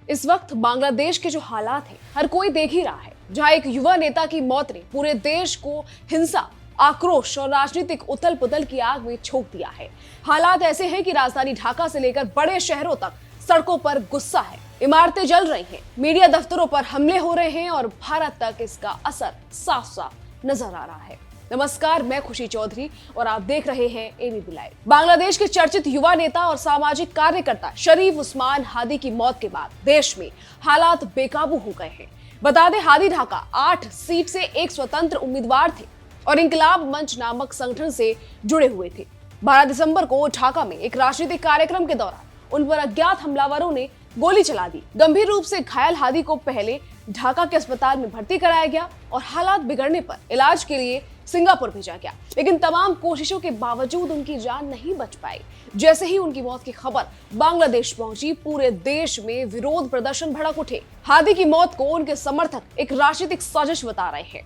इस वक्त बांग्लादेश के जो हालात हैं हर कोई देख ही रहा है, जहां एक युवा नेता की मौत ने पूरे देश को हिंसा, आक्रोश और राजनीतिक उथल पुथल की आग में झोंक दिया है। हालात ऐसे हैं कि राजधानी ढाका से लेकर बड़े शहरों तक सड़कों पर गुस्सा है, इमारतें जल रही हैं, मीडिया दफ्तरों पर हमले हो रहे हैं और भारत तक इसका असर साफ साफ नजर आ रहा है। नमस्कार, मैं खुशी चौधरी और आप देख रहे हैं एबीपी लाइव। बांग्लादेश के चर्चित युवा नेता और सामाजिक कार्यकर्ता शरीफ उस्मान हादी की मौत के बाद देश में हालात बेकाबू हो गए हैं। बता दें, हादी ढाका 8 सीट से एक स्वतंत्र उम्मीदवार थे और इंकलाब मंच नामक संगठन से जुड़े हुए थे। 12 दिसंबर को ढाका में एक राजनीतिक कार्यक्रम के दौरान उन पर अज्ञात हमलावरों ने गोली चला दी। गंभीर रूप से घायल हादी को पहले ढाका के अस्पताल में भर्ती कराया गया और हालात बिगड़ने पर इलाज के लिए सिंगापुर भेजा गया, लेकिन तमाम कोशिशों के बावजूद उनकी जान नहीं बच पाई। जैसे ही उनकी मौत की खबर बांग्लादेश पहुंची, पूरे देश में विरोध प्रदर्शन भड़क उठे। हादी की मौत को उनके समर्थक एक राजनीतिक साजिश बता रहे हैं।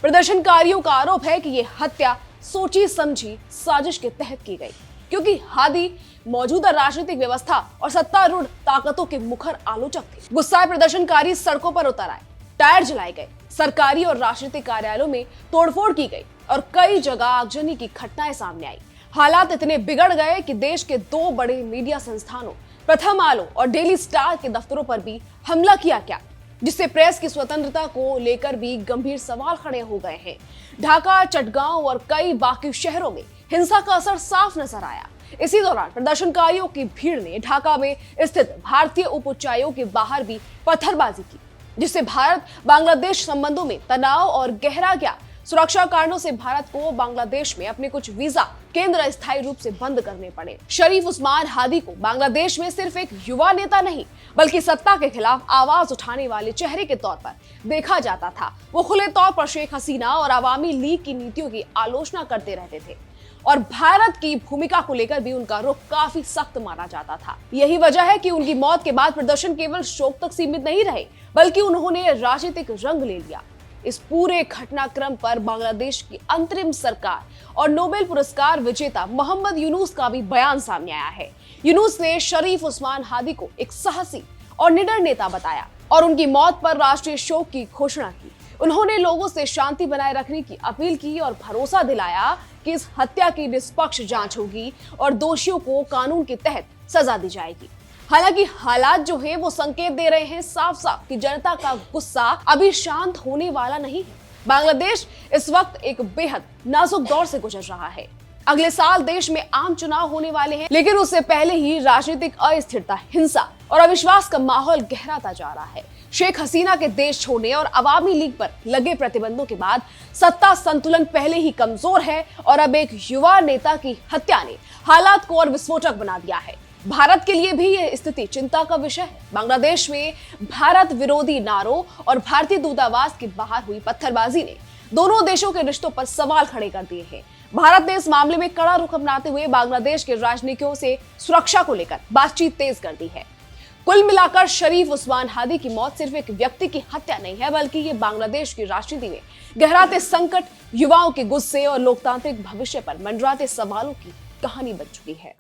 प्रदर्शनकारियों का आरोप है कि ये हत्या सोची समझी साजिश के तहत की गई, क्योंकि हादी मौजूदा राजनीतिक व्यवस्था और सत्तारूढ़ ताकतों के मुखर आलोचक थे। गुस्साए प्रदर्शनकारी सड़कों पर उतर आए, टायर जलाए गए, सरकारी और राजनीतिक कार्यालयों में तोड़फोड़ की गई और कई जगह आगजनी की घटनाएं सामने आई। हालात इतने बिगड़ गए कि देश के 2 बड़े मीडिया संस्थानों प्रथम आलो और डेली स्टार के दफ्तरों पर भी हमला किया गया, जिससे प्रेस की स्वतंत्रता को लेकर भी गंभीर सवाल खड़े हो गए हैं। ढाका, चटगांव और कई बाकी शहरों में हिंसा का असर साफ नजर आया। इसी दौरान प्रदर्शनकारियों की भीड़ ने ढाका में स्थित भारतीय उप उच्चायोग के बाहर भी पत्थरबाजी की, जिससे भारत बांग्लादेश संबंधों में तनाव और गहरा गया। सुरक्षा कारणों से भारत को बांग्लादेश में अपने कुछ वीजा केंद्र अस्थायी रूप से बंद करने पड़े। शरीफ उस्मान हादी को बांग्लादेश में सिर्फ एक युवा नेता नहीं, बल्कि सत्ता के खिलाफ आवाज उठाने वाले चेहरे के तौर पर देखा जाता था। वो खुले तौर पर शेख हसीना और अवामी लीग की नीतियों की आलोचना करते रहते थे और भारत की भूमिका को लेकर भी उनका रुख काफी सख्त माना जाता था। यही वजह है कि उनकी मौत के बाद प्रदर्शन केवल शोक तक सीमित नहीं रहे, बल्कि उन्होंने राजनीतिक रंग ले लिया। इस पूरे घटनाक्रम पर बांग्लादेश की अंतरिम सरकार और नोबेल पुरस्कार विजेता मोहम्मद यूनुस का भी बयान सामने आया है। यूनुस ने शरीफ उस्मान हादी को एक साहसी और निडर नेता बताया और उनकी मौत पर राष्ट्रीय शोक की घोषणा की। उन्होंने लोगों से शांति बनाए रखने की अपील की और भरोसा दिलाया कि इस हत्या की निष्पक्ष जांच होगी और दोषियों को कानून के तहत सजा दी जाएगी। हालांकि हालात जो हैं वो संकेत दे रहे हैं साफ साफ कि जनता का गुस्सा अभी शांत होने वाला नहीं है। बांग्लादेश इस वक्त एक बेहद नाजुक दौर से गुजर रहा है। अगले साल देश में आम चुनाव होने वाले हैं, लेकिन उससे पहले ही राजनीतिक अस्थिरता, हिंसा और अविश्वास का माहौल गहराता जा रहा है। शेख हसीना के देश छोड़ने और अवामी लीग पर लगे प्रतिबंधों के बाद सत्ता संतुलन पहले ही कमजोर है और अब एक युवा नेता की हत्या ने हालात को और विस्फोटक बना दिया है। भारत के लिए भी यह स्थिति चिंता का विषय है। बांग्लादेश में भारत विरोधी नारों और भारतीय दूतावास के बाहर हुई पत्थरबाजी ने दोनों देशों के रिश्तों पर सवाल खड़े कर दिए हैं। भारत ने इस मामले में कड़ा रुख अपनाते हुए बांग्लादेश के राजनीतियों से सुरक्षा को लेकर बातचीत तेज कर दी है। कुल मिलाकर शरीफ उस्मान हादी की मौत सिर्फ एक व्यक्ति की हत्या नहीं है, बल्कि ये बांग्लादेश की राजनीति में गहराते संकट, युवाओं के गुस्से और लोकतांत्रिक भविष्य पर मंडराते सवालों की कहानी बन चुकी है।